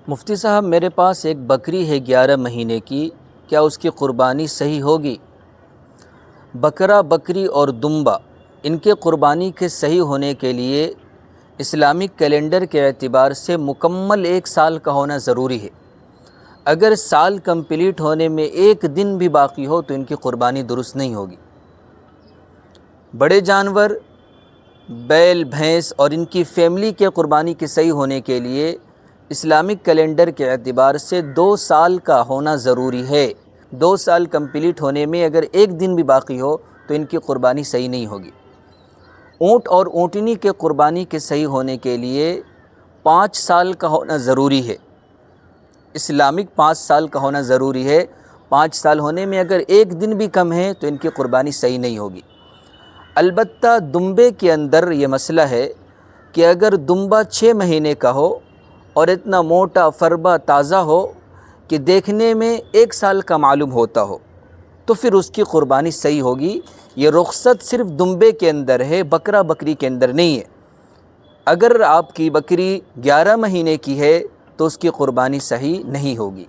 مفتی صاحب، میرے پاس ایک بکری ہے 11 مہینے کی، کیا اس کی قربانی صحیح ہوگی؟ بکرا، بکری اور دمبا، ان کے قربانی کے صحیح ہونے کے لیے اسلامک کیلنڈر کے اعتبار سے مکمل 1 سال کا ہونا ضروری ہے۔ اگر سال کمپلیٹ ہونے میں 1 دن بھی باقی ہو تو ان کی قربانی درست نہیں ہوگی۔ بڑے جانور، بیل، بھینس اور ان کی فیملی کے قربانی کے صحیح ہونے کے لیے اسلامک کیلنڈر کے اعتبار سے 2 سال کا ہونا ضروری ہے۔ 2 سال کمپلیٹ ہونے میں اگر 1 دن بھی باقی ہو تو ان کی قربانی صحیح نہیں ہوگی۔ اونٹ اور اونٹنی کے قربانی کے صحیح ہونے کے لیے 5 سال کا ہونا ضروری ہے۔ اسلامک 5 سال کا ہونا ضروری ہے۔ 5 سال ہونے میں اگر 1 دن بھی کم ہے تو ان کی قربانی صحیح نہیں ہوگی۔ البتہ دمبے کے اندر یہ مسئلہ ہے کہ اگر دمبا 6 مہینے کا ہو اور اتنا موٹا، فربا، تازہ ہو کہ دیکھنے میں 1 سال کا معلوم ہوتا ہو تو پھر اس کی قربانی صحیح ہوگی۔ یہ رخصت صرف دمبے کے اندر ہے، بکرا بکری کے اندر نہیں ہے۔ اگر آپ کی بکری 11 مہینے کی ہے تو اس کی قربانی صحیح نہیں ہوگی۔